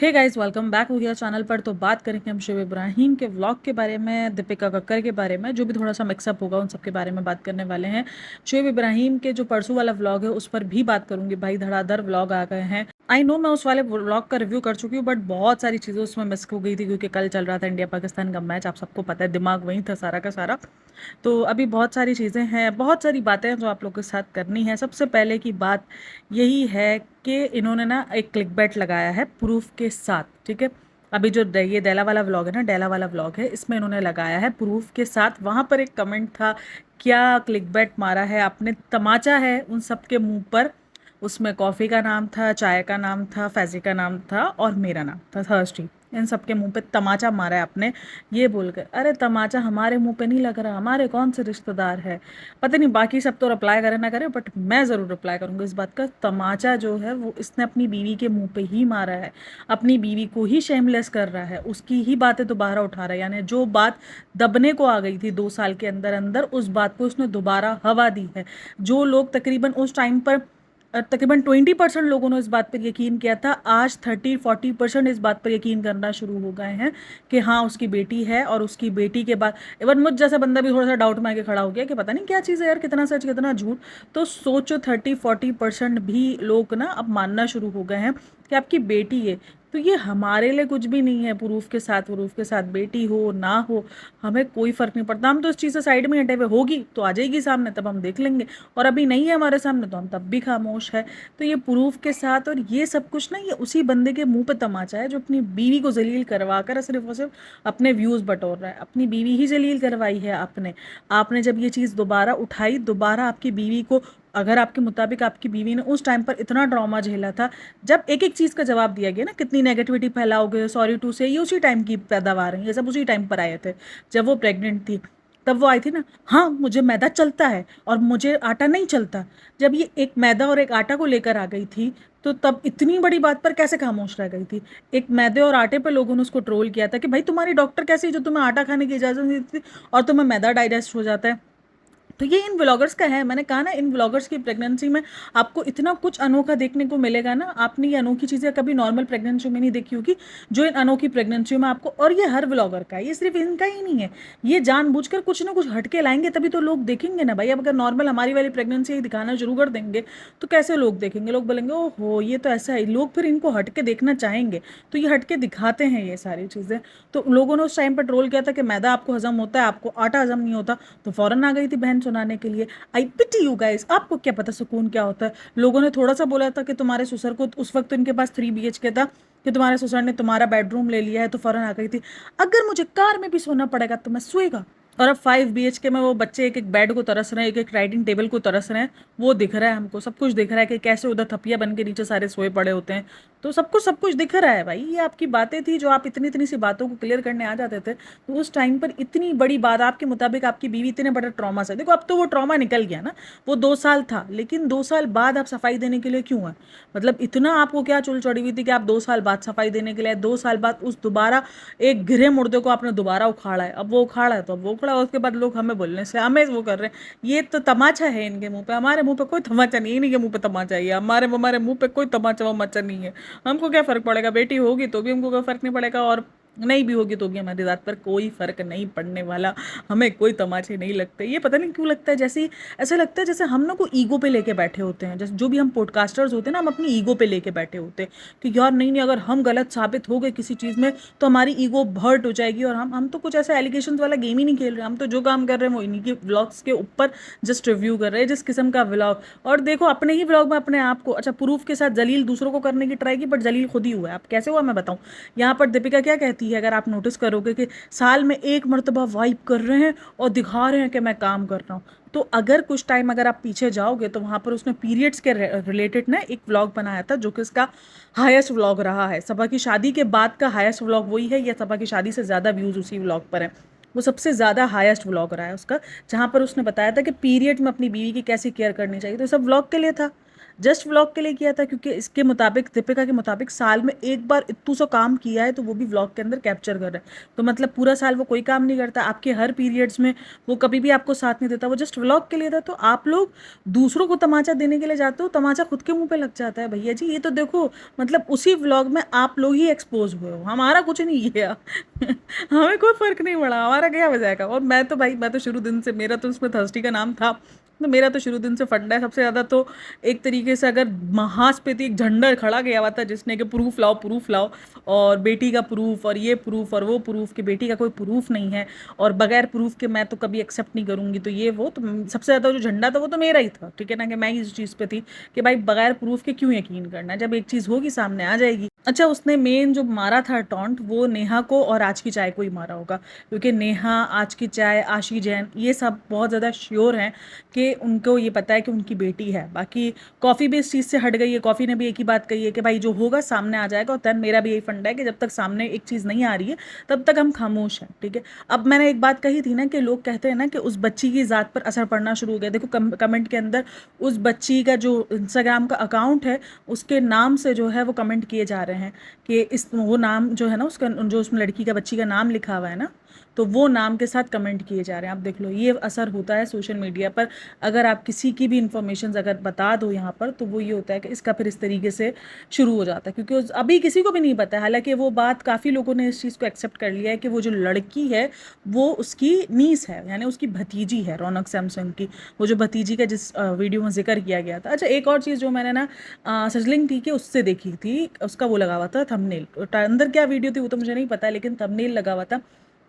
Hey guys, welcome back हो गया channel पर। तो बात करेंगे हम शुएब इब्राहिम के व्लॉग के बारे में, दीपिका कक्कर के बारे में, जो भी थोड़ा सा मिक्सअप होगा उन सब के बारे में बात करने वाले हैं। शुएब इब्राहिम के जो परसों वाला व्लॉग है उस पर भी बात करूंगी। भाई धड़ाधड़ व्लॉग आ गए हैं। आई नो मैं उस वाले व्लॉग का रिव्यू कर चुकी हूँ, बट बहुत सारी चीज़ें उसमें मिस हो गई थी क्योंकि कल चल रहा था इंडिया पाकिस्तान का मैच। आप सबको पता है, दिमाग वहीं था सारा का सारा। तो अभी बहुत सारी चीज़ें हैं, बहुत सारी बातें हैं जो आप लोग के साथ करनी है। सबसे पहले की बात यही है कि इन्होंने ना एक क्लिकबैट लगाया है प्रूफ के साथ, ठीक है। अभी जो ये डेला वाला व्लॉग है ना, डेला वाला व्लॉग है, इसमें इन्होंने लगाया है प्रूफ के साथ। वहाँ पर एक कमेंट था, क्या क्लिकबैट मारा है आपने, तमाचा है उन सब के मुंह पर। उसमें कॉफ़ी का नाम था, चाय का नाम था, फैज़ी का नाम था और मेरा नाम था थर्स्टी। इन सब के मुंह पे तमाचा मारा है आपने, ये बोलकर। अरे तमाचा हमारे मुंह पे नहीं लग रहा, हमारे कौन से रिश्तेदार है। पता नहीं बाकी सब तो रिप्लाई करे ना करे, बट मैं ज़रूर रिप्लाई करूँगी इस बात का। तमाचा जो है वो इसने अपनी बीवी के मुंह पे ही मारा है, अपनी बीवी को ही शेमलेस कर रहा है, उसकी ही बातें दोबारा उठा रहा है। यानी जो बात दबने को आ गई थी 2 साल के अंदर अंदर, उस बात को उसने दोबारा हवा दी है। जो लोग तकरीबन उस टाइम पर तकरीबन 20% लोगों ने इस बात पर यकीन किया था, आज 30-40% इस बात पर यकीन करना शुरू हो गए हैं कि हाँ उसकी बेटी है। और उसकी बेटी के बाद इवन मुझ जैसा बंदा भी थोड़ा सा डाउट में आके खड़ा हो गया कि पता नहीं क्या चीज़ है यार, कितना सच कितना झूठ। तो सोचो 30-40% भी लोग ना अब मानना शुरू हो गए हैं कि आपकी बेटी है। तो ये हमारे लिए कुछ भी नहीं है। प्रूफ के साथ बेटी हो ना हो, हमें कोई फ़र्क नहीं पड़ता। हम तो इस चीज़ से साइड में हटे हुए, होगी तो आ जाएगी सामने, तब हम देख लेंगे। और अभी नहीं है हमारे सामने तो हम तब भी खामोश है। तो ये प्रूफ के साथ और ये सब कुछ ना, ये उसी बंदे के मुंह पे तमाचा है जो अपनी बीवी को जलील करवा कर सिर्फ और सिर्फ अपने व्यूज़ बटोर रहा है। अपनी बीवी ही जलील करवाई है आपने। आपने जब ये चीज़ दोबारा उठाई, दोबारा आपकी बीवी को, अगर आपके मुताबिक आपकी बीवी ने उस टाइम पर इतना ड्रामा झेला था, जब एक एक चीज़ का जवाब दिया गया ना, कितनी नेगेटिविटी फैलाओगे, सॉरी टू से, ये उसी टाइम की पैदावार है, ये सब उसी टाइम पर आए थे जब वो प्रेग्नेंट थी। तब वो आई थी ना, हाँ मुझे मैदा चलता है और मुझे आटा नहीं चलता। जब ये एक मैदा और एक आटा को लेकर आ गई थी, तो तब इतनी बड़ी बात पर कैसे खामोश रह गई थी। एक मैदे और आटे पर लोगों ने उसको ट्रोल किया था कि भाई तुम्हारी डॉक्टर कैसी है जो तुम्हें आटा खाने की इजाज़त नहीं देती और तुम्हें मैदा डाइजेस्ट हो जाता है। तो ये इन व्लॉगर्स का है। मैंने कहा ना, इन व्लॉगर्स की प्रेगनेंसी में आपको इतना कुछ अनोखा देखने को मिलेगा ना, आपने ये अनोखी चीज़ें कभी नॉर्मल प्रेगनेंसी में नहीं देखी होगी जो इन अनोखी प्रेगनेंसी में आपको। और ये हर व्लॉगर का है, ये सिर्फ इनका ही नहीं है। ये जानबूझकर कुछ ना कुछ हटके लाएंगे तभी तो लोग देखेंगे ना भाई। अब अगर नॉर्मल हमारी वाली प्रेगनेंसी दिखाना शुरू कर देंगे तो कैसे लोग देखेंगे। लोग बोलेंगे ओहो ये तो ऐसा है, लोग फिर इनको हटके देखना चाहेंगे। तो ये हटके दिखाते हैं ये सारी चीज़ें। तो लोगों ने उस टाइम पर ट्रोल किया था कि मैदा आपको हजम होता है, आपको आटा हजम नहीं होता, तो फौरन आ गई थी बहन सुनाने के लिए। आई पिटी यू गाइस, आपको क्या पता सुकून क्या होता है। लोगों ने थोड़ा सा बोला था कि तुम्हारे ससुर को, उस वक्त तो इनके पास 3 BHK था, कि तुम्हारे ससुर ने तुम्हारा बेडरूम ले लिया है, तो फौरन आ गई थी, अगर मुझे कार में भी सोना पड़ेगा तो मैं सोएगा। और अब 5 BHK में वो बच्चे एक एक बेड को तरस रहे हैं, एक एक राइटिंग टेबल को तरस रहे हैं। वो दिख रहा है हमको, सब कुछ दिख रहा है कि कैसे उधर थपिया बन के नीचे सारे सोए पड़े होते हैं। तो सब कुछ दिख रहा है भाई। ये आपकी बातें थी जो आप इतनी इतनी सी बातों को क्लियर करने आ जाते थे। तो उस टाइम पर इतनी बड़ी बात आपके मुताबिक आपकी बीवी इतने बड़े ट्रॉमा से, देखो अब तो वो ट्रॉमा निकल गया ना। वो 2 साल था, लेकिन 2 साल बाद आप सफाई देने के लिए क्यों है। मतलब इतना आपको क्या चुल चढ़ी हुई थी कि आप 2 साल बाद सफाई देने के लिए, 2 साल बाद उस दोबारा एक गिरे मुर्दे को आपने दोबारा उखाड़ा है। अब वो उखाड़ा है तो अब वो उखड़ा, उसके बाद लोग हमें बोलने से हमें वो कर रहे हैं। ये तो तमाचा है इनके मुंह पे। हमारे मुंह पे कोई तमाचा नहीं है, इन्हीं के मुंह पे तमाचा ही है। हमारे हमारे मुंह पे कोई तमाचा वमाचा नहीं है। हमको क्या फ़र्क पड़ेगा, बेटी होगी तो भी हमको कोई फ़र्क नहीं पड़ेगा और नहीं भी होगी तो भी हमारी ज़ात पर कोई फ़र्क नहीं पड़ने वाला। हमें कोई तमाचे नहीं लगते। ये पता नहीं क्यों लगता है, जैसे ऐसा लगता है जैसे हम ना को ईगो पे लेके बैठे होते हैं। जैसे जो भी हम पॉडकास्टर्स होते हैं ना, हम अपनी ईगो पे लेके बैठे होते हैं कि यार नहीं नहीं, अगर हम गलत साबित हो गए किसी चीज़ में तो हमारी ईगो हर्ट हो जाएगी। और हम तो कुछ ऐसा एलिगेशन वाला गेम ही नहीं खेल रहे। हम तो जो काम कर रहे हैं वो इन्हीं के व्लॉग्स के ऊपर जस्ट रिव्यू कर रहे हैं, जिस किस्म का व्लॉग। और देखो अपने ही व्लॉग में अपने आप को, अच्छा प्रूफ के साथ जलील दूसरों को करने की ट्राई की, बट जलील खुद ही हुआ है। आप कैसे हुआ मैं बताऊं। यहाँ पर दीपिका क्या कहती है, अगर आप नोटिस करोगे, कि साल में एक मरतबा वाइप कर रहे हैं और दिखा रहे हैं कि मैं काम कर रहा हूँ। तो अगर कुछ टाइम अगर आप पीछे जाओगे तो वहाँ पर उसने पीरियड्स के रिलेटेड ना एक व्लॉग बनाया था, जो कि उसका हाईएस्ट व्लॉग रहा है। सबा की शादी के बाद का हाईएस्ट व्लॉग वही है, या सबा की शादी से ज़्यादा व्यूज़ उसी व्लॉग पर है। वो सबसे ज़्यादा हाईएस्ट व्लॉग रहा है उसका, जहाँ पर उसने बताया था कि पीरियड में अपनी बीवी की कैसी केयर करनी चाहिए। तो सब व्लॉग के लिए था। जस्ट व्लॉग के लिए किया था, क्योंकि इसके मुताबिक, दीपिका के मुताबिक, साल में एक बार इतू सा काम किया है तो वो भी व्लॉग के अंदर कैप्चर कर रहा है। तो मतलब पूरा साल वो कोई काम नहीं करता, आपके हर पीरियड्स में वो कभी भी आपको साथ नहीं देता, वो जस्ट व्लॉग के लिए था। तो आप लोग दूसरों को तमाचा देने के लिए जाते हो, तमाचा खुद के मुंह पे लग जाता है भैया जी। ये तो देखो, मतलब उसी व्लॉग में आप लोग ही एक्सपोज हुए हो, हमारा कुछ नहीं किया। हमें कोई फर्क नहीं पड़ा, हमारा क्या बजाएगा। और मैं तो भाई, मैं तो शुरू दिन से, मेरा तो उसमें थर्स्टी का नाम था, तो मेरा तो शुरू दिन से फंडा है सबसे ज़्यादा। तो एक तरीके से अगर महास्पति एक झंडा खड़ा गया हुआ था जिसने कि प्रूफ लाओ, प्रूफ लाओ, और बेटी का प्रूफ, और ये प्रूफ और वो प्रूफ, कि बेटी का कोई प्रूफ नहीं है और बगैर प्रूफ के मैं तो कभी एक्सेप्ट नहीं करूंगी, तो ये वो तो सबसे ज़्यादा जो झंडा था वो तो मेरा ही था, ठीक है ना, कि मैं इस चीज़ पे थी कि भाई बगैर प्रूफ के क्यों यकीन करना है, जब एक चीज़ होगी सामने आ जाएगी। अच्छा, उसने मेन जो मारा था टॉन्ट, वो नेहा को और आज की चाय को ही मारा होगा, क्योंकि नेहा, आज की चाय, आशी जैन, ये सब बहुत ज़्यादा श्योर हैं कि उनको ये पता है कि उनकी बेटी है। बाकी कॉफ़ी भी इस चीज़ से हट गई है, कॉफ़ी ने भी एक ही बात कही है कि भाई जो होगा सामने आ जाएगा, और तन मेरा भी यही फंडा है कि जब तक सामने एक चीज़ नहीं आ रही है तब तक हम खामोश हैं, ठीक है। अब मैंने एक बात कही थी ना कि लोग कहते हैं ना कि उस बच्ची की ज़ात पर असर पड़ना शुरू हो गया। देखो कमेंट के अंदर उस बच्ची का जो इंस्टाग्राम का अकाउंट है उसके नाम से जो है वो कमेंट किए जा रहे हैं कि इस वो नाम जो है ना उसका, जो उसमें लड़की का, बच्ची का नाम लिखा हुआ है ना, तो वो नाम के साथ कमेंट किए जा रहे हैं। आप देख लो, ये असर होता है सोशल मीडिया पर। अगर आप किसी की भी इंफॉर्मेशन अगर बता दो यहाँ पर, तो वो ये होता है कि इसका फिर इस तरीके से शुरू हो जाता है, क्योंकि अभी किसी को भी नहीं पता है। हालांकि वो बात काफ़ी लोगों ने इस चीज़ को एक्सेप्ट कर लिया है कि वो जो लड़की है वो उसकी नीस है, यानी उसकी भतीजी है, रौनक सैमसंग की, वो जो भतीजी का जिस वीडियो में जिक्र किया गया था। अच्छा, एक और चीज़ जो मैंने ना सजलिंग थी कि उससे देखी थी, उसका वो लगा हुआ था थंबनेल, अंदर क्या वीडियो थी वो तो मुझे नहीं पता, लेकिन थंबनेल लगा हुआ था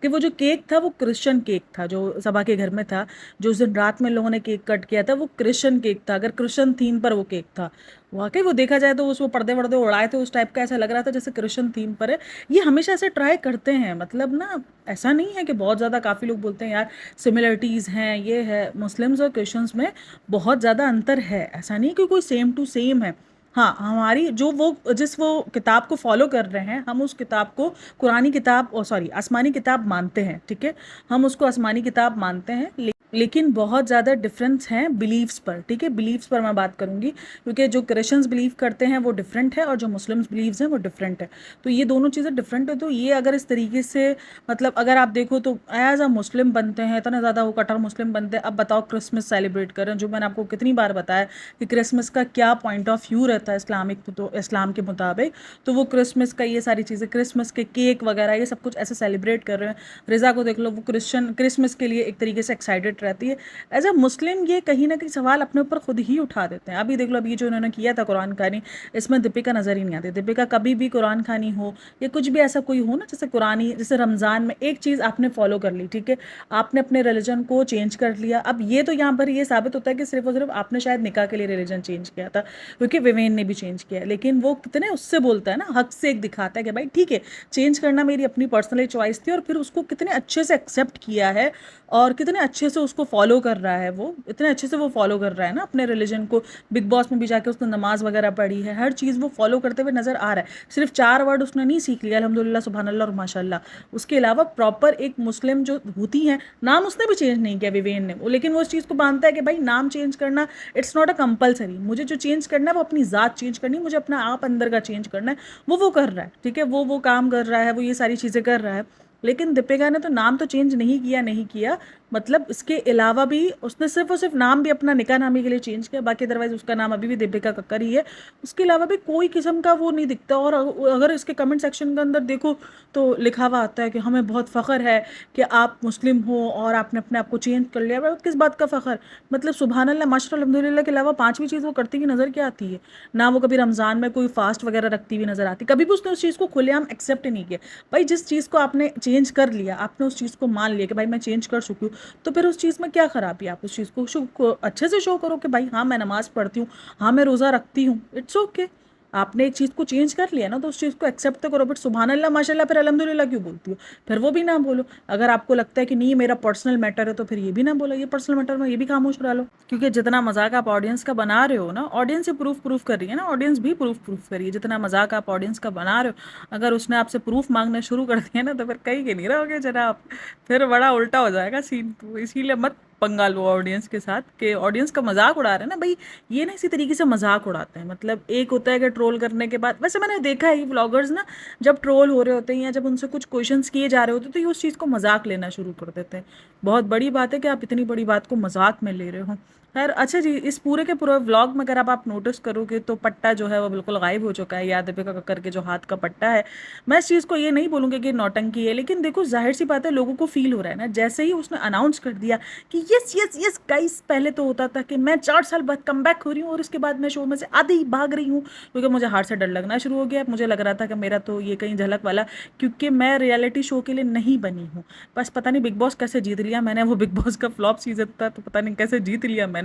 कि वो जो केक था वो क्रिश्चियन केक था, जो सबा के घर में था, जो उस दिन रात में लोगों ने केक कट किया था, वो क्रिश्चियन केक था। अगर क्रिश्चियन थीम पर वो केक था, वाकई वो देखा जाए तो उसको पर्दे वर्दे उड़ाए थे उस टाइप का, ऐसा लग रहा था जैसे क्रिश्चियन थीम पर है। ये हमेशा ऐसे ट्राई करते हैं, मतलब ना, ऐसा नहीं है कि बहुत ज़्यादा, काफ़ी लोग बोलते हैं यार सिमिलरिटीज़ हैं, ये है, मुस्लिम्स और क्रिश्चियंस में बहुत ज़्यादा अंतर है, ऐसा नहीं कि कोई सेम टू सेम है। हाँ, हमारी जो वो जिस वो किताब को फॉलो कर रहे हैं, हम उस किताब को कुरानी किताब, और सॉरी आसमानी किताब मानते हैं, ठीक है, हम उसको आसमानी किताब मानते हैं, लेकिन बहुत ज़्यादा डिफरेंस हैं बिलीव्स पर, ठीक है। बिलीव्स पर मैं बात करूंगी, क्योंकि जो क्रिश्चियंस बिलीव करते हैं वो डिफरेंट है और जो मुस्लिम्स बिलीव्स हैं वो डिफरेंट है। तो ये दोनों चीज़ें डिफरेंट है। तो ये अगर इस तरीके से, मतलब अगर आप देखो तो एज अ मुस्लिम बनते हैं, इतना ज़्यादा वो कट्टर मुस्लिम बनते हैं, अब बताओ क्रिसमस सेलिब्रेट करें, जो मैंने आपको कितनी बार बताया कि क्रिसमस का क्या पॉइंट ऑफ व्यू रहता है इस्लामिक, तो इस्लाम के मुताबिक तो वो क्रिसमस का ये सारी चीज़ें, क्रिसमस के केक वगैरह ये सब कुछ ऐसे सेलिब्रेट कर रहे हैं। रिज़ा को देख लो, वो क्रिसमस के लिए एक तरीके से एक्साइटेड रहती है। एज अ मुस्लिम ये कहीं ना कहीं सवाल अपने ऊपर खुद ही उठा देते हैं। अभी देख लो, अभी जो इन्होंने किया था कुरान खानी, इसमें दीपिका नज़र ही नहीं आती। दीपिका कभी भी कुरान खानी हो या कुछ भी ऐसा कोई हो ना, जैसे कुरानी, जैसे रमज़ान में एक चीज़ आपने फॉलो कर ली, ठीक है, आपने अपने रिलीजन को चेंज कर लिया। अब ये तो यहाँ पर ये साबित होता है कि सिर्फ और सिर्फ आपने शायद निकाह के लिए रिलीजन चेंज किया था, क्योंकि विवेन ने भी चेंज किया, लेकिन वो कितने उससे बोलता है ना, हक से एक दिखाता है कि भाई ठीक है, चेंज करना मेरी अपनी पर्सनल चॉइस थी, और फिर उसको कितने अच्छे से एक्सेप्ट किया है और कितने अच्छे से उसको फॉलो कर रहा है, वो इतने अच्छे से वो फॉलो कर रहा है ना अपने रिलीजन को। बिग बॉस में भी जाके उसने नमाज वगैरह पढ़ी है, हर चीज़ वो फॉलो करते हुए नजर आ रहा है। सिर्फ 4 वर्ड उसने नहीं सीख लिया, अल्हम्दुलिल्लाह, सुभान अल्लाह और माशाल्लाह, उसके अलावा प्रॉपर एक मुस्लिम जो होती हैं, नाम उसने भी चेंज नहीं किया विवेन ने, लेकिन वो इस चीज़ को मानता है कि भाई नाम चेंज करना इट्स नॉट अ कंपलसरी, मुझे जो चेंज करना है वो अपनी ज़ात चेंज करनी है, मुझे अपना आप अंदर का चेंज करना है, वो कर रहा है, ठीक है, वो काम कर रहा है, वो ये सारी चीज़ें कर रहा है। लेकिन दीपिका ने तो नाम तो चेंज नहीं किया, मतलब इसके अलावा भी उसने सिर्फ और सिर्फ नाम भी अपना निकाह नामी के लिए चेंज किया, बाकी अदरवाइज उसका नाम अभी भी दीपिका कक्कर ही है। उसके अलावा भी कोई किस्म का वो नहीं दिखता। और अगर इसके कमेंट सेक्शन के अंदर देखो तो लिखा हुआ आता है कि हमें बहुत फ़ख्र है कि आप मुस्लिम हो और आपने अपने आप को चेंज कर लिया। किस बात का फ़ख्र, मतलब सुभान अल्लाह माशाअल्लाह अल्हम्दुलिल्लाह के अलावा पांचवी चीज़ वो करती हुई नज़र क्या आती है ना, वो कभी रमज़ान में कोई फास्ट वगैरह रखती हुई नज़र आती, कभी भी उसने उस चीज़ को खुलेआम एक्सेप्ट नहीं किया। भाई जिस चीज़ को आपने चेंज कर लिया, आपने उस चीज़ को मान लिया कि भाई मैं चेंज कर चुकी हूँ, तो फिर उस चीज़ में क्या ख़राबी, आप उस चीज़ को अच्छे से शो करो कि भाई हाँ मैं नमाज़ पढ़ती हूँ, हाँ मैं रोज़ा रखती हूँ, इट्स ओके। आपने एक चीज़ को चेंज कर लिया ना, तो उस चीज़ को एक्सेप्ट तो करो, बट सुभान अल्लाह माशाल्लाह फिर अल्हम्दुलिल्लाह क्यों बोलती हो, फिर वो भी ना बोलो। अगर आपको लगता है कि नहीं मेरा पर्सनल मैटर है तो फिर ये भी ना बोलो, ये पर्सनल मैटर में ये भी खामोश रह लो, क्योंकि जितना मजाक आप ऑडियंस का बना रहे हो ना, ऑडियंस ही प्रूफ कर रही है ना, ऑडियंस भी प्रूफ करिए। जितना मजाक आप ऑडियंस का बना रहे हो, अगर उसने आपसे प्रूफ मांगना शुरू कर दिया ना, तो फिर कहीं के नहीं रहोगे जनाब, फिर बड़ा उल्टा हो जाएगा सीन। तो इसीलिए मत पंगा लो ऑडियंस के साथ कि ऑडियंस का मजाक उड़ा रहे हैं ना भाई, ये ना इसी तरीके से मजाक उड़ाते हैं। मतलब एक होता है कि ट्रोल करने के बाद, वैसे मैंने देखा है ये व्लॉगर्स ना जब ट्रोल हो रहे होते हैं या जब उनसे कुछ क्वेश्चंस किए जा रहे होते हैं तो ये उस चीज़ को मजाक लेना शुरू कर देते हैं। बहुत बड़ी बात है कि आप इतनी बड़ी बात को मजाक में ले रहे हो। खैर अच्छा जी, इस पूरे के पूरे व्लॉग में अगर आप नोटिस करोगे तो पट्टा जो है वो बिल्कुल गायब हो चुका है, या दीपिका कक्कर के जो हाथ का पट्टा है। मैं इस चीज़ को ये नहीं बोलूँगी कि नौटंकी है, लेकिन देखो जाहिर सी बात है लोगों को फील हो रहा है ना, जैसे ही उसने अनाउंस कर दिया कि यस यस यस गाइस, पहले तो होता था कि मैं 4 साल बाद कम बैक हो रही हूँ और इसके बाद मैं शो में से आधी ही भाग रही हूँ क्योंकि मुझे हार से डर लगना शुरू हो गया। मुझे लग रहा था कि मेरा तो ये कहीं झलक वाला, क्योंकि मैं रियलिटी शो के लिए नहीं बनी हूँ। बस पता नहीं बिग बॉस कैसे जीत लिया मैंने, वो बिग बॉस का फ्लॉप सीजन था तो पता नहीं कैसे जीत लिया मैंने,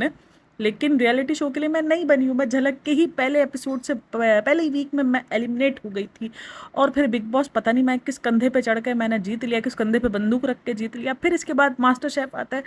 लेकिन रियलिटी शो के लिए मैं नहीं बनी हूँ। मैं झलक के ही पहले एपिसोड से पहले ही वीक में मैं एलिमिनेट हो गई थी। और फिर बिग बॉस पता नहीं मैं किस कंधे पे चढ़ के मैंने जीत लिया, किस कंधे पे बंदूक रख के जीत लिया। फिर इसके बाद मास्टर शेफ आता है,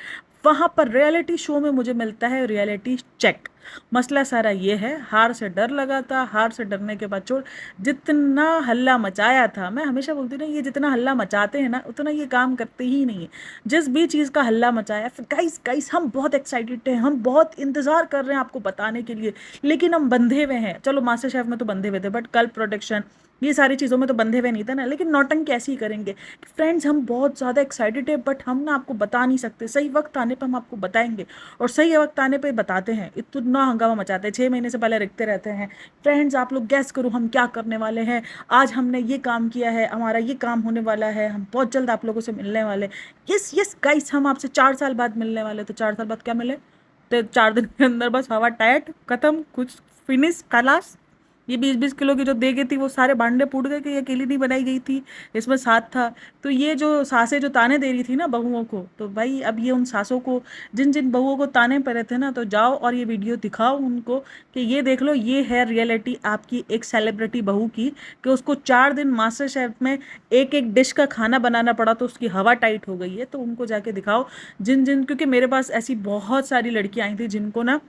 वहाँ पर रियलिटी शो में मुझे मिलता है रियलिटी चेक। मसला सारा ये है, हार से डर लगा था, हार से डरने के बाद छोड़, जितना हल्ला मचाया था, मैं हमेशा बोलती हूँ ना ये जितना हल्ला मचाते हैं ना उतना ये काम करते ही नहीं है। जिस भी चीज़ का हल्ला मचाया, फिर गाइस गाइस हम बहुत एक्साइटेड हैं, हम बहुत इंतज़ार कर रहे हैं आपको बताने के लिए, लेकिन हम बंधे हुए हैं। चलो मास्टर शेफ में तो बंधे हुए थे, बट कल प्रोटेक्शन ये सारी चीज़ों में तो बंधे हुए नहीं थे ना। लेकिन नौटंकी कैसे ही करेंगे कि फ्रेंड्स हम बहुत ज़्यादा एक्साइटेड है बट हम ना आपको बता नहीं सकते, सही वक्त आने पर हम आपको बताएंगे, और सही वक्त आने पर बताते हैं। इतना हंगामा मचाते हैं, 6 महीने से पहले लिखते रहते हैं फ्रेंड्स आप लोग गैस करो हम क्या करने वाले हैं, आज हमने ये काम किया है, हमारा ये काम होने वाला है, हम बहुत जल्द आप लोगों से मिलने वाले। यस यस गाइस, हम आपसे 4 साल बाद मिलने वाले। तो 4 साल बाद क्या मिले? तो 4 दिन के अंदर बस हवा टाइट खत्म, कुछ फिनिश खलास। ये 20-20 किलो की जो दे गई थी वो सारे भांडे फूट गए कि ये अकेली नहीं बनाई गई थी, इसमें साथ था। तो ये जो सासें जो ताने दे रही थी ना बहुओं को, तो भाई अब ये उन सासों को, जिन जिन बहुओं को ताने पड़े थे ना, तो जाओ और ये वीडियो दिखाओ उनको कि ये देख लो ये है रियलिटी आपकी एक सेलिब्रिटी बहू की, कि उसको 4 दिन मास्टर शेफ में एक एक डिश का खाना बनाना पड़ा तो उसकी हवा टाइट हो गई है। तो उनको जाके दिखाओ जिन जिन, क्योंकि मेरे पास ऐसी बहुत सारी लड़कियां आई थी जिनको ना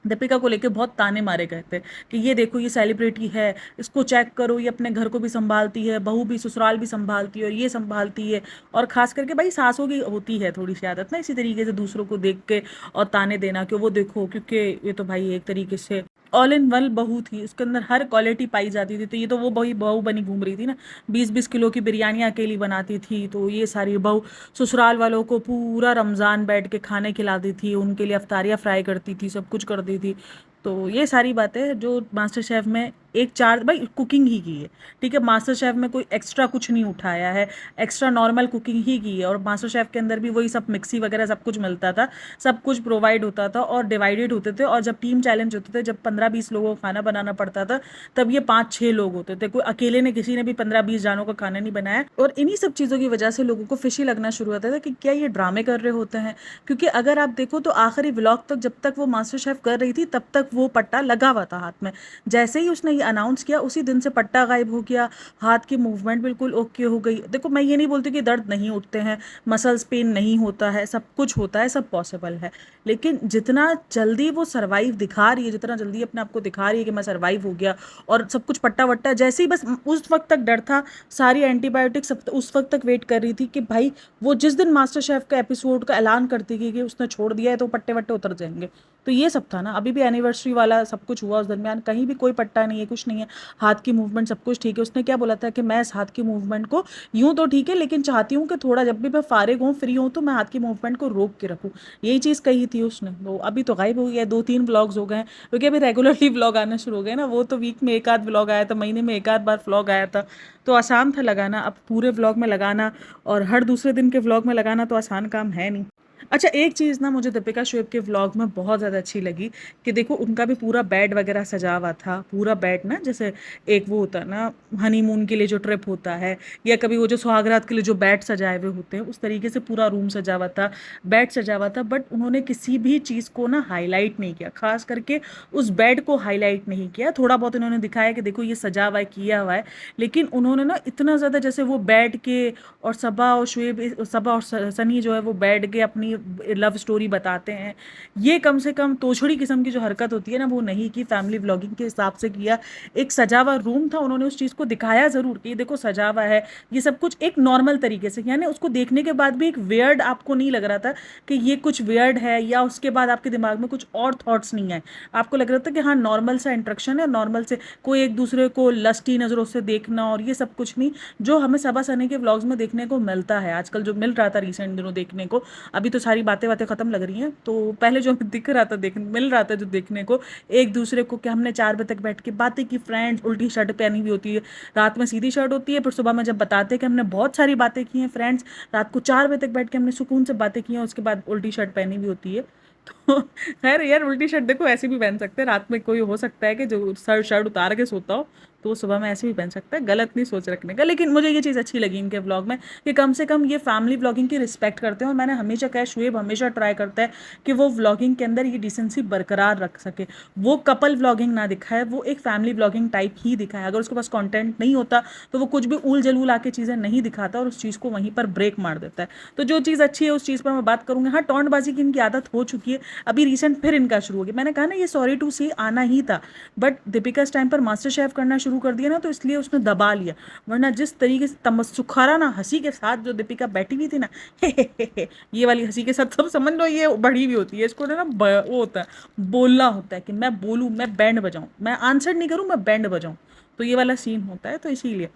दीपिका को लेके बहुत ताने मारे गए थे कि ये देखो ये सेलिब्रिटी है, इसको चेक करो, ये अपने घर को भी संभालती है, बहू भी ससुराल भी संभालती है और ये संभालती है। और खास करके भाई सासों की होती है थोड़ी सी आदत ना इसी तरीके से दूसरों को देख के और ताने देना कि वो देखो, क्योंकि ये तो भाई एक तरीके से ऑल इन वन बहू थी, उसके अंदर हर क्वालिटी पाई जाती थी। तो ये तो वो बही बहू बनी घूम रही थी ना, 20-20 किलो की बिरयानी अकेली बनाती थी। तो ये सारी बहू ससुराल वालों को पूरा रमज़ान बैठ के खाने खिलाती थी, उनके लिए अफ्तारियाँ फ्राई करती थी, सब कुछ करती थी। तो ये सारी बातें जो मास्टर शेफ में एक चार भाई कुकिंग ही की है, ठीक है। मास्टर शेफ में कोई एक्स्ट्रा कुछ नहीं उठाया है, एक्स्ट्रा नॉर्मल कुकिंग ही की है। और मास्टर शेफ के अंदर भी वही सब मिक्सी वगैरह सब कुछ मिलता था, सब कुछ प्रोवाइड होता था और डिवाइडेड होते थे। और जब टीम चैलेंज होते थे, जब 15-20 लोगों को खाना बनाना पड़ता था, तब ये 5-6 लोग होते थे। कोई अकेले ने किसी ने भी 15-20 जानों का खाना नहीं बनाया। और इन्हीं सब चीज़ों की वजह से लोगों को फिशी लगना शुरू होता था कि क्या ये ड्रामे कर रहे होते हैं। क्योंकि अगर आप देखो तो आखिरी व्लॉग तक जब तक वो मास्टर शेफ कर रही थी तब तक वो पट्टा लगा हुआ था हाथ में। जैसे ही उसने ये अनाउंस किया उसी दिन से पट्टा गायब हो गया, हाथ की मूवमेंट बिल्कुल ओके हो गई। देखो मैं ये नहीं बोलती कि दर्द नहीं उठते हैं, मसल्स पेन नहीं होता है, सब कुछ होता है, सब पॉसिबल है। लेकिन जितना जल्दी वो सर्वाइव दिखा रही है, जितना जल्दी अपने आप को दिखा रही है कि मैं सर्वाइव हो गया और सब कुछ पट्टा वट्टा, जैसे ही बस उस वक्त तक डर था, सारी एंटीबायोटिक सब उस वक्त तक वेट कर रही थी कि भाई वो जिस दिन मास्टर शेफ का एपिसोड का ऐलान करती कि उसने छोड़ दिया है तो पट्टे वट्टे उतर जाएंगे। तो ये सब था ना, अभी भी एनिवर्सरी वाला सब कुछ हुआ उस दरमियान, कहीं भी कोई पट्टा नहीं है, कुछ नहीं है, हाथ की मूवमेंट सब कुछ ठीक है। उसने क्या बोला था कि मैं इस हाथ की मूवमेंट को यूं तो ठीक है लेकिन चाहती हूँ कि थोड़ा जब भी मैं फारिग हूँ फ्री हूँ तो मैं हाथ की मूवमेंट को रोक के रखूँ, यही चीज़ कही थी उसने। वो अभी तो गायब हो गया, 2-3 व्लॉग्स हो गए हैं क्योंकि अभी रेगुलरली व्लॉग आना शुरू हो गए ना। वो तो वीक में एक आध व्लॉग आया था, महीने में एक आध बार व्लॉग आया था, तो आसान था लगाना। अब पूरे व्लॉग में लगाना और हर दूसरे दिन के व्लॉग में लगाना तो आसान काम है नहीं। अच्छा एक चीज़ ना मुझे दीपिका शुएब के व्लॉग में बहुत ज़्यादा अच्छी लगी कि देखो उनका भी पूरा बेड वगैरह सजा हुआ था, पूरा बेड ना, जैसे एक वो होता है ना हनीमून के लिए जो ट्रिप होता है, या कभी वो जो सुहागरात के लिए जो बेड सजाए हुए होते हैं, उस तरीके से पूरा रूम सजा हुआ था, बेड सजा हुआ था। बट उन्होंने किसी भी चीज़ को ना हाईलाइट नहीं किया, खास करके उस बेड को हाईलाइट नहीं किया। थोड़ा बहुत उन्होंने दिखाया कि देखो ये सजा हुआ है, किया हुआ है, लेकिन उन्होंने ना इतना ज़्यादा, जैसे वो बेड के और सबा और शुएब, सबा और सनी जो है वो बेड के अपनी अपनी लव स्टोरी बताते हैं। ये कम से कम तोछड़ी किस्म की जो हरकत होती है ना, वो नहीं की, फैमिली व्लॉगिंग के हिसाब से किया। एक सजा हुआ रूम था, उन्होंने उस चीज़ को दिखाया ज़रूर कि देखो सजा हुआ है, ये सब कुछ एक नॉर्मल तरीके से, यानी उसको देखने के बाद भी एक वियर्ड आपको नहीं लग रहा था कि ये कुछ वियर्ड है, या उसके बाद आपके दिमाग में कुछ और थॉट्स नहीं आए। आपको लग रहा था कि हाँ नॉर्मल सा इंट्रक्शन है, नॉर्मल से कोई एक दूसरे को लस्टी नज़रों से देखना और ये सब कुछ नहीं, जो हमें सबा सनी के व्लॉग्स में देखने को मिलता है आजकल, जो मिल रहा था रिसेंट दिनों देखने को। अभी तो सारी बातें बातें ख़त्म लग रही हैं, तो पहले जो हमें दिख रहा था, देख मिल रहा था जो देखने को, एक दूसरे को, कि हमने 4 बजे तक बैठ के बातें की, फ्रेंड्स, उल्टी शर्ट पहनी हुई होती है, रात में सीधी शर्ट होती है, फिर सुबह में जब बताते हैं कि हमने बहुत सारी बातें की हैं फ्रेंड्स, रात को 4 बजे तक बैठ के हमने सुकून से बातें की हैं, उसके बाद उल्टी शर्ट पहनी हुई होती है। तो खैर यार, उल्टी शर्ट देखो ऐसे भी पहन सकते हैं, रात में कोई हो सकता है कि जो शर्ट उतार के सोता हो, तो वो सुबह में ऐसे भी पहन सकता है, गलत नहीं सोच रखने का। लेकिन मुझे ये चीज़ अच्छी लगी इनके व्लॉग में कि कम से कम ये फैमिली व्लॉगिंग की रिस्पेक्ट करते हैं, और मैंने हमेशा कहा, शुएब हमेशा ट्राई करता है कि वो व्लॉगिंग के अंदर ये डिसेंसी बरकरार रख सके। वो कपल व्लॉगिंग ना दिखाए, वो एक फैमिली व्लॉगिंग टाइप ही दिखाए। अगर उसके पास कंटेंट नहीं होता तो वो कुछ भी ऊल जलूल आके चीज़ें नहीं दिखाता और उस चीज़ को वहीं पर ब्रेक मार देता है। तो जो चीज़ अच्छी है उस चीज़ पर मैं बात करूँगी। हाँ, टॉन्टबाजी की इनकी आदत हो चुकी है, अभी रिसेंट फिर इनका शुरू हो गया। मैंने कहा ना, ये सॉरी टू सी आना ही था, बट दीपिका इस टाइम पर मास्टर शेफ करना शुरू कर दिया ना, तो इसलिए उसने दबा लिया। वरना जिस तरीके से तमस्सुखारा ना हंसी के साथ जो दीपिका बैठी हुई थी ना, हे, ये वाली हंसी के साथ, सब समझ लो ये बढ़ी हुई होती है, इसको ना वो होता है, बोलना होता है कि मैं बोलूँ, मैं बैंड बजाऊँ, मैं आंसर नहीं करूँ, मैं बैंड बजाऊँ, तो ये वाला सीन होता है। तो इसीलिए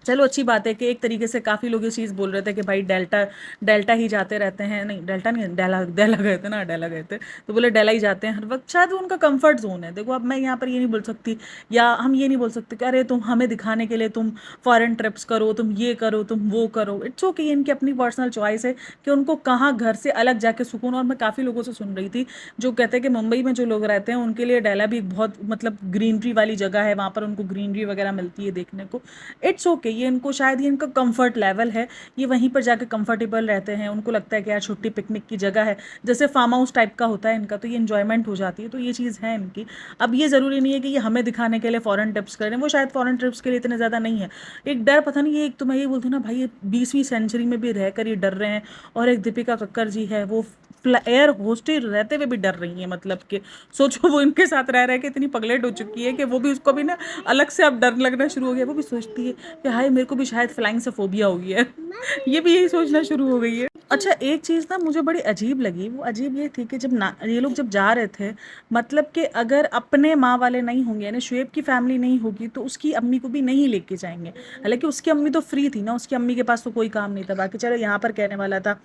चलो अच्छी बात है कि एक तरीके से काफ़ी लोग इस चीज़ बोल रहे थे कि भाई डेल्टा डेल्टा ही जाते रहते हैं, नहीं डेल्टा नहीं, डेला डेला गए थे ना, डेला गए थे, तो बोले डेला ही जाते हैं हर वक्त, शायद वो उनका कंफर्ट जोन है। देखो अब मैं यहाँ पर ये नहीं बोल सकती, या हम ये नहीं बोल सकते कि अरे तुम हमें दिखाने के लिए तुम फॉरेन ट्रिप्स करो, तुम ये करो, तुम वो करो। इट्स ओके, ये इनकी अपनी पर्सनल चॉइस है कि उनको कहाँ घर से अलग जाके सुकून। और मैं काफ़ी लोगों से सुन रही थी जो कहते हैं कि मुंबई में जो लोग रहते हैं उनके लिए डेला भी एक बहुत मतलब ग्रीनरी वाली जगह है, वहाँ पर उनको ग्रीनरी वगैरह मिलती है देखने को। इट्स ओके, ये इनको शायद ये इनका कंफर्ट लेवल है, ये वहीं पर जाके कंफर्टेबल रहते हैं, उनको लगता है कि यार छुट्टी पिकनिक की जगह है, जैसे फार्म हाउस टाइप का होता है इनका, तो ये इन्जॉयमेंट हो जाती है, तो ये चीज़ है इनकी। अब ये ज़रूरी नहीं है कि ये हमें दिखाने के लिए फॉरेन ट्रिप्स करें, वो शायद फॉरेन ट्रिप्स के लिए इतने ज़्यादा नहीं है। एक डर पता नहीं, ये एक तो मैं ये बोलती हूँ ना भाई, ये 20वीं सेंचुरी में भी रहकर ये डर रहे हैं, और एक दीपिका कक्कर जी है, वो एयर होस्टेज रहते हुए भी डर रही है, मतलब कि सोचो वो इनके साथ रह के इतनी पगलेट हो चुकी है कि वो भी, उसको भी ना अलग से अब डर लगना शुरू हो गया। वो भी सोचती है कि हाय मेरे को भी शायद फ्लाइंग से फोबिया हो गई है, ये भी यही सोचना शुरू हो गई है। अच्छा, एक चीज़ ना मुझे बड़ी अजीब लगी, वो अजीब ये थी कि जब ना ये लोग जब जा रहे थे, मतलब कि अगर अपने माँ वाले नहीं होंगे, यानी शुएब की फैमिली नहीं होगी, तो उसकी अम्मी को भी नहीं लेके जाएंगे। हालांकि उसकी अम्मी तो फ्री थी ना, उसकी अम्मी के पास तो कोई काम नहीं था। बाकी चलो यहाँ पर कहने वाला था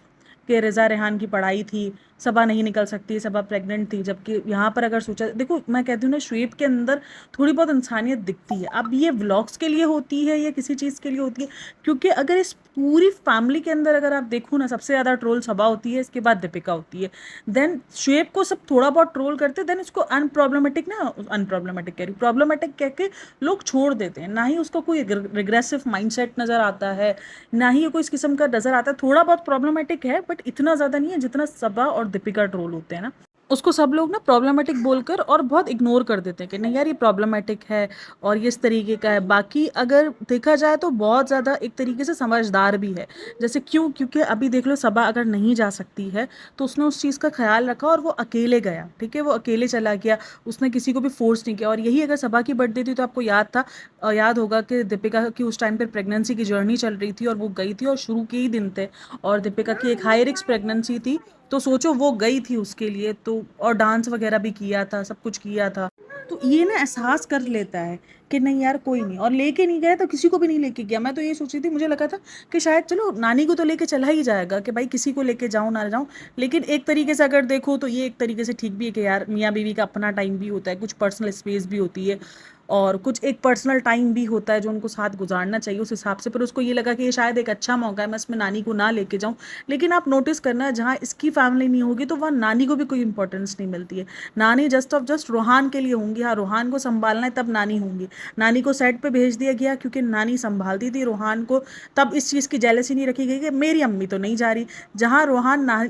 कि रज़ा रेहान की पढ़ाई थी, सबा नहीं निकल सकती, सबा प्रेग्नेंट थी, जबकि यहाँ पर अगर सोचा, देखो मैं कहती हूँ ना, शुएब के अंदर थोड़ी बहुत इंसानियत दिखती है। अब ये व्लॉग्स के लिए होती है या किसी चीज़ के लिए होती है, क्योंकि अगर इस पूरी फैमिली के अंदर अगर आप देखो ना, सबसे ज़्यादा ट्रोल सबा होती है, इसके बाद दीपिका होती है, देन शुएब को सब थोड़ा बहुत ट्रोल करते, देन इसको अनप्रॉब्लमेटिक ना, अनप्रॉब्लमेटिक कह रही, प्रॉब्लमेटिक कह के लोग छोड़ देते हैं। ना ही उसका कोई रिग्रेसिव माइंडसेट नज़र आता है, ना ही कोई इस किस्म का नज़र आता है। थोड़ा बहुत प्रॉब्लमेटिक है, बट इतना ज़्यादा नहीं है जितना सबा और दीपिका ट्रोल होते हैं ना, उसको सब लोग ना प्रॉब्लमेटिक बोलकर और बहुत इग्नोर कर देते हैं कि नहीं यार ये प्रॉब्लमेटिक है और ये इस तरीके का है। बाकी अगर देखा जाए तो बहुत ज़्यादा एक तरीके से समझदार भी है। जैसे क्यों, क्योंकि अभी देख लो, सबा अगर नहीं जा सकती है तो उसने उस चीज़ का ख्याल रखा और वो अकेले गया, ठीक है, वो अकेले चला गया, उसने किसी को भी फोर्स नहीं किया। और यही अगर सबा की बर्थडे थी तो आपको याद था, याद होगा कि दीपिका की उस टाइम पर प्रेगनेंसी की जर्नी चल रही थी और वो गई थी और शुरू के ही दिन थे, और दीपिका की एक हाई रिस्क प्रेगनेंसी थी, तो सोचो वो गई थी उसके लिए, तो और डांस वगैरह भी किया था, सब कुछ किया था। तो ये ना एहसास कर लेता है कि नहीं यार कोई नहीं, और लेके नहीं गया तो किसी को भी नहीं लेके गया। मैं तो ये सोची थी, मुझे लगा था कि शायद चलो नानी को तो लेके चला ही जाएगा, कि भाई किसी को लेके जाऊँ ना जाऊँ। लेकिन एक तरीके से अगर देखो तो ये एक तरीके से ठीक भी है कि यार मियाँ बीवी का अपना टाइम भी होता है, कुछ पर्सनल स्पेस भी होती है, और कुछ एक पर्सनल टाइम भी होता है जो उनको साथ गुजारना चाहिए उस हिसाब से। पर उसको ये लगा कि ये शायद एक अच्छा मौका है, मैं इसमें नानी को ना लेके जाऊँ। लेकिन आप नोटिस करना, जहाँ इसकी फैमिली नहीं होगी तो वहाँ नानी को भी कोई इंपॉर्टेंस नहीं मिलती है। नानी जस्ट ऑफ जस्ट रोहान के लिए होंगी। हाँ, रोहान को संभालना है तब नानी होंगी। नानी को सेट पे भेज दिया गया क्योंकि नानी संभालती थी रोहान को, तब इस चीज़ की जेलसी नहीं रखी गई कि मेरी अम्मी तो नहीं जा रही। जहाँ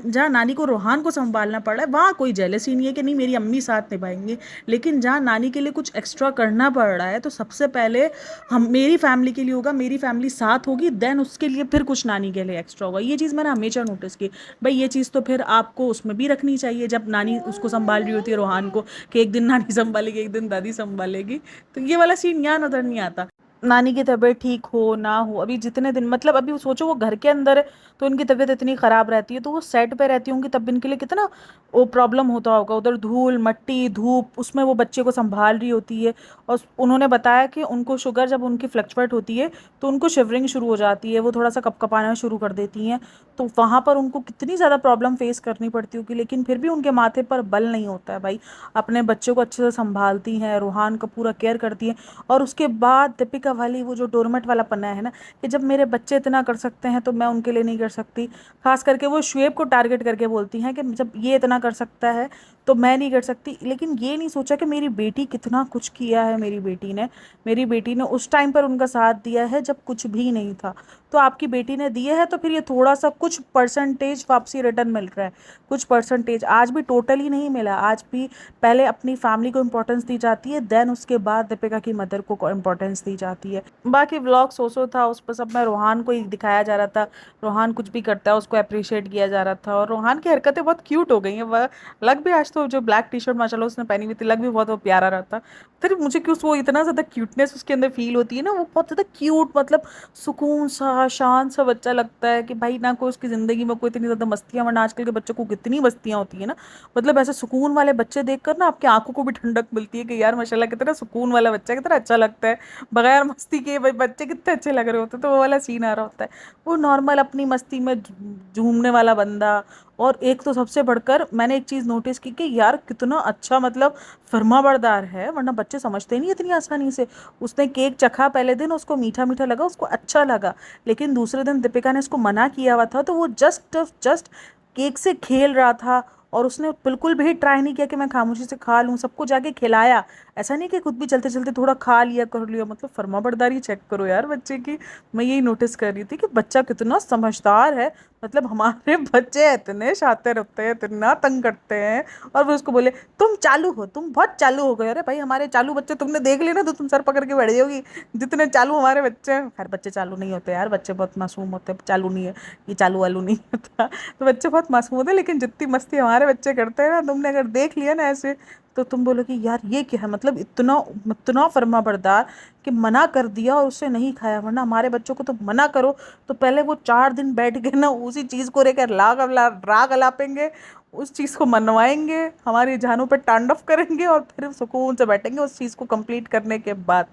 जहाँ नानी को रोहान को संभालना पड़ रहा है वहाँ कोई जेलसी नहीं है कि नहीं मेरी अम्मी साथ निभाएंगे। लेकिन जहाँ नानी के लिए कुछ एक्स्ट्रा करना करना पड़ रहा है तो सबसे पहले हम मेरी फैमिली के लिए होगा, मेरी फैमिली साथ होगी, देन उसके लिए फिर कुछ नानी के लिए एक्स्ट्रा होगा। ये चीज़ मैंने हमेशा नोटिस की। भाई ये चीज़ तो फिर आपको उसमें भी रखनी चाहिए जब नानी उसको संभाल रही होती है रोहान को, कि एक दिन नानी संभालेगी एक दिन दादी संभालेगी। तो ये वाला सीन यहाँ नजर नहीं आता। नानी की तबीयत ठीक हो ना हो, अभी जितने दिन मतलब अभी सोचो वो घर के अंदर है तो उनकी तबीयत इतनी ख़राब रहती है, तो वो सेट पे रहती होंगी तब इनके लिए कितना वो प्रॉब्लम होता होगा। उधर धूल मट्टी धूप उसमें वो बच्चे को संभाल रही होती है। और उन्होंने बताया कि उनको शुगर जब उनकी फ्लक्चुएट होती है तो उनको शिवरिंग शुरू हो जाती है, वो थोड़ा सा कपकपाना शुरू कर देती हैं। तो वहाँ पर उनको कितनी ज़्यादा प्रॉब्लम फेस करनी पड़ती होगी, लेकिन फिर भी उनके माथे पर बल नहीं होता है भाई। अपने बच्चों को अच्छे से संभालती हैं, रूहान का पूरा केयर करती हैं। और उसके बाद दीपिका वाली वो जो डोरमेट वाला पन्ना है ना, कि जब मेरे बच्चे इतना कर सकते हैं तो मैं उनके लिए नहीं कर सकती। खास करके वो शुएब को टारगेट करके बोलती हैं कि जब ये इतना कर सकता है तो मैं नहीं कर सकती। लेकिन ये नहीं सोचा कि मेरी बेटी कितना कुछ किया है। मेरी बेटी ने उस टाइम पर उनका साथ दिया है जब कुछ भी नहीं था। तो आपकी बेटी ने दिए है तो फिर ये थोड़ा सा कुछ परसेंटेज वापसी रिटर्न मिल रहा है। कुछ परसेंटेज आज भी टोटली नहीं मिला, आज भी पहले अपनी फैमिली को इम्पोर्टेंस दी जाती है, देन उसके बाद दीपिका की मदर को इम्पोर्टेंस दी जाती है। बाकी व्लॉग सोसो था, उस पर सब में रोहान को ही दिखाया जा रहा था। रोहान कुछ भी करता है उसको अप्रिशिएट किया जा रहा था, और रोहान की हरकतें बहुत क्यूट हो गई हैं। वह लग भी आज तो जो ब्लैक टी शर्ट माशाल्लाह उसने पहनी हुई थी लग भी बहुत वो प्यारा रहता। फिर मुझे क्यों वो इतना ज़्यादा क्यूटनेस उसके अंदर फील होती है ना, वो बहुत ज़्यादा क्यूट मतलब सुकून सा शांत सा बच्चा लगता है कि भाई ना कोई उसकी ज़िंदगी में कोई इतनी ज़्यादा मस्तियाँ, वरना आजकल के बच्चों को कितनी मस्तियाँ होती है ना। मतलब ऐसे सुकून वाले बच्चे देखकर ना आपकी आंखों को भी ठंडक मिलती है कि यार माशाल्लाह कितना सुकून वाला बच्चा है, कितना अच्छा लगता है। बगैर मस्ती के भाई बच्चे कितने अच्छे लग रहे होते हैं, तो वो वाला सीन आ रहा होता है। वो नॉर्मल अपनी मस्ती में झूमने वाला बंदा। और एक तो सबसे बढ़कर मैंने एक चीज़ नोटिस की कि यार कितना अच्छा मतलब फर्माबरदार है, वरना बच्चे समझते नहीं इतनी आसानी से। उसने केक चखा पहले दिन, उसको मीठा मीठा लगा, उसको अच्छा लगा। लेकिन दूसरे दिन दीपिका ने इसको मना किया हुआ था तो वो जस्ट जस्ट केक से खेल रहा था। और उसने बिल्कुल भी ट्राई नहीं किया कि मैं खामोशी से खा लूँ, सबको जाके खिलाया। ऐसा नहीं कि खुद भी चलते चलते थोड़ा खा लिया कर लिया, मतलब फर्माबरदारी चेक करो यार बच्चे की। मैं यही नोटिस कर रही थी कि बच्चा कितना समझदार है। मतलब हमारे बच्चे इतने शातिर होते हैं, इतना तंग करते हैं, और वो उसको बोले तुम चालू हो, तुम बहुत चालू हो गए। अरे भाई हमारे चालू बच्चे तुमने देख लिए ना तो तुम सर पकड़ के बैठ जाओगी। जितने चालू हमारे बच्चे हैं, खैर बच्चे चालू नहीं होते यार, बच्चे बहुत मासूम होते हैं, चालू नहीं है, ये चालू वालू नहीं होता। तो बच्चे बहुत मासूम होते हैं, लेकिन जितनी मस्ती हमारे बच्चे करते हैं ना, तुमने अगर देख लिया ना ऐसे, तो तुम बोलोगे यार ये क्या है। मतलब इतना इतना फर्माबरदार कि मना कर दिया और उससे नहीं खाया। वरना हमारे बच्चों को तो मना करो तो पहले वो 4 दिन बैठ के ना उसी चीज़ को लेकर राग अलापेंगे, उस चीज़ को मनवाएंगे, हमारी जानों पर तांडव करेंगे, और फिर सुकून से बैठेंगे उस चीज़ को कंप्लीट करने के बाद।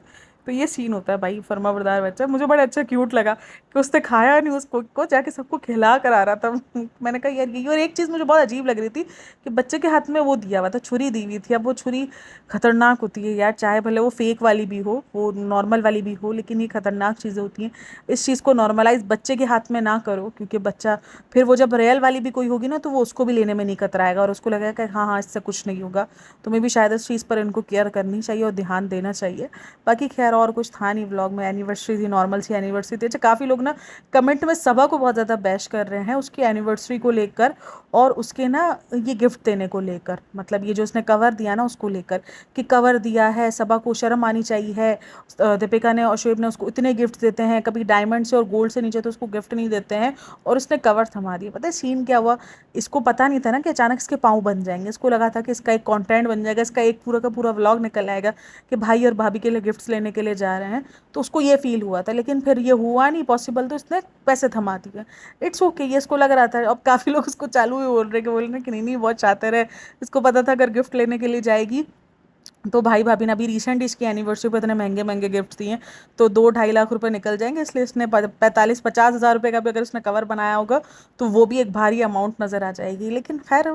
तो ये सीन होता है भाई फर्माबरदार बच्चा। मुझे बड़ा अच्छा क्यूट लगा कि उसने खाया नहीं, उसको को जाके सबको खिला कर आ रहा था। मैंने कहा यार ये। और एक चीज़ मुझे बहुत अजीब लग रही थी कि बच्चे के हाथ में वो दिया हुआ था, छुरी दी हुई थी। अब वो छुरी खतरनाक होती है यार, चाहे भले वो फेक वाली भी हो, वो नॉर्मल वाली भी हो, लेकिन ये खतरनाक चीज़ें होती हैं। इस चीज़ को नॉर्मलाइज बच्चे के हाथ में ना करो, क्योंकि बच्चा फिर वो जब रियल वाली भी कोई होगी ना तो वो उसको भी लेने में नहीं कतराएगा, और उसको लगेगा कि हाँ हाँ इससे कुछ नहीं होगा। तो मैं भी शायद इस चीज़ पर इनको केयर करनी चाहिए और ध्यान देना चाहिए। बाकी खैर और कुछ था नहीं व्लॉग में, एनिवर्सरी थी, नॉर्मल सी एनिवर्सरी थी। अच्छा काफ़ी लोग ना कमेंट में सबा को बहुत ज़्यादा बैश कर रहे हैं उसकी एनिवर्सरी को लेकर, और उसके ना ये गिफ्ट देने को लेकर, मतलब ये जो उसने कवर दिया ना उसको लेकर, कि कवर दिया है, सबा को शर्म आनी चाहिए है। दीपिका ने और शोएब ने उसको इतने गिफ्ट देते हैं, कभी डायमंड से और गोल्ड से नीचे तो उसको गिफ्ट नहीं देते हैं, और उसने कवर थमा दिया। पता है सीन क्या हुआ, इसको पता नहीं था ना कि अचानक इसके पाँव बन जाएंगे। इसको लगा था कि इसका एक कंटेंट बन जाएगा, इसका एक पूरा का पूरा व्लॉग निकल आएगा कि भाई और भाभी के लिए गिफ्ट्स लेने के लिए जा रहे हैं, तो उसको ये फील हुआ था। लेकिन फिर ये हुआ नहीं पॉसिबल, तो इसने पैसे थमा दिए। इट्स ओके, ये इसको लग रहा था। अब काफ़ी लोग उसको चालू ही बोल रहे कि नहीं नहीं बहुत शातिर है, इसको पता था अगर गिफ्ट लेने के लिए जाएगी तो भाई भाभी ने अभी रिसेंट इसकी एनिवर्सरी पर इतने महंगे महंगे गिफ्ट दिए, तो 2-2.5 लाख रुपए निकल जाएंगे। इसलिए इसने 45-50 हज़ार रुपये का भी अगर उसने कवर बनाया होगा तो वो भी एक भारी अमाउंट नज़र आ जाएगी। लेकिन खैर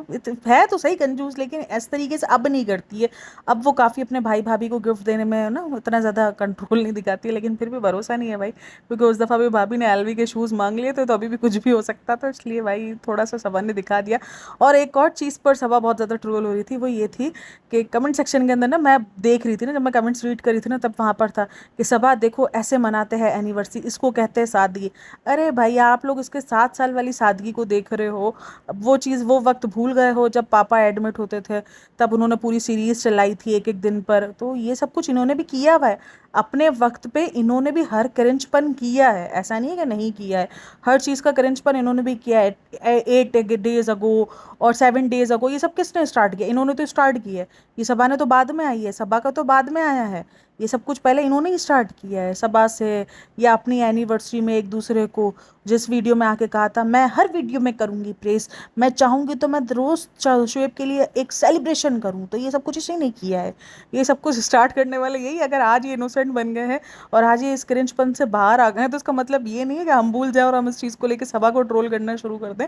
है तो सही कंजूस, लेकिन इस तरीके से अब नहीं करती है। अब वो काफ़ी अपने भाई भाभी को गिफ्ट देने में ना उतना ज़्यादा कंट्रोल नहीं दिखाती है। लेकिन फिर भी भरोसा नहीं है भाई, क्योंकि उस दफ़ा भी भाभी ने एलवी के शूज़ मांग लिए थे, तो अभी भी कुछ भी हो सकता था, इसलिए भाई थोड़ा सा सबा ने दिखा दिया। और एक और चीज़ पर सबा बहुत ज़्यादा ट्रोल हो रही थी, वो ये थी कि कमेंट सेक्शन के अंदर ना ना मैं देख रही थी ना, जब मैं कमेंट्स रीड कर रही थी ना, तब वहाँ पर था कि सबा देखो ऐसे मनाते हैं एनिवर्सरी, इसको कहते हैं सादगी। अरे भाई आप लोग इसके 7 साल वाली सादगी को देख रहे हो, अब वो चीज़ वो वक्त भूल गए हो जब पापा एडमिट होते थे, तब उन्होंने पूरी सीरीज चलाई थी एक एक दिन पर। तो ये सब कुछ इन्होंने भी किया हुआ है अपने वक्त पे, इन्होंने भी हर क्रिंचपन किया है, ऐसा नहीं है कि नहीं किया है। हर चीज़ का क्रिंचपन इन्होंने भी किया है। 8 डेज अगो और 7 डेज अगो, ये सब किसने स्टार्ट किया? इन्होंने तो स्टार्ट किया है। ये सबा ने तो बाद में आई है, सबा का तो बाद में आया है। ये सब कुछ पहले इन्होंने ही स्टार्ट किया है सबा से, या अपनी एनिवर्सरी में एक दूसरे को, जिस वीडियो में आके कहा था मैं हर वीडियो में करूँगी प्रेस, मैं चाहूँगी तो मैं रोज़ शोएब के लिए एक सेलिब्रेशन करूँ। तो ये सब कुछ इसी ने किया है। ये सब कुछ स्टार्ट करने वाले यही, अगर आज ये इनोसेंट बन गए हैं और आज ये इस क्रिंचपन से बाहर आ गए हैं, तो इसका मतलब ये नहीं है कि हम भूल जाए और हम इस चीज़ को लेकर सबा को ट्रोल करना शुरू कर दें।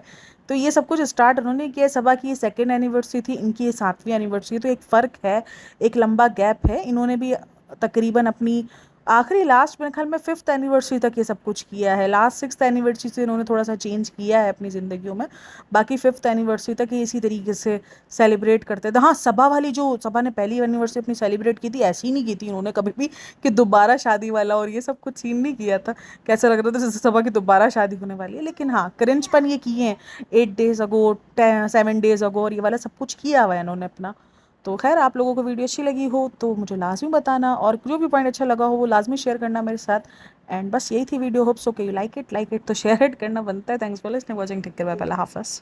तो ये सब कुछ स्टार्ट उन्होंने किया। सबा की ये सेकेंड एनिवर्सरी थी, इनकी ये 7वीं एनिवर्सरी, तो एक फ़र्क है, एक लंबा गैप है। इन्होंने भी तकरीबन अपनी आखिरी लास्ट मेरे ख्याल में 5th एनिवर्सरी तक ये सब कुछ किया है। लास्ट 6th एनिवर्सरी से इन्होंने थोड़ा सा चेंज किया है अपनी ज़िंदगियों में। बाकी 5th एनिवर्सरी तक ये इसी तरीके से सेलिब्रेट करते थे। हाँ, सबा वाली जो सबा ने पहली एनिवर्सरी अपनी सेलिब्रेट की थी, ऐसी नहीं की थी उन्होंने कभी भी कि दोबारा शादी वाला और ये सब कुछ सीन नहीं किया था। कैसा लग रहा था जैसे सबा की दोबारा शादी होने वाली है। लेकिन हाँ, क्रिंचपन ये किए हैं 8 डेज अगो, 7 डेज अगो, और ये वाला सब कुछ किया हुआ है इन्होंने अपना। तो खैर, आप लोगों को वीडियो अच्छी लगी हो तो मुझे लाजमी बताना, और जो भी पॉइंट अच्छा लगा हो वो लाजमी शेयर करना मेरे साथ। एंड बस यही थी video. Hopes okay you like it तो शेयर इट करना बनता है। Thanks for listening, watching, take care, bye bye, अल्लाह हाफ़िज़।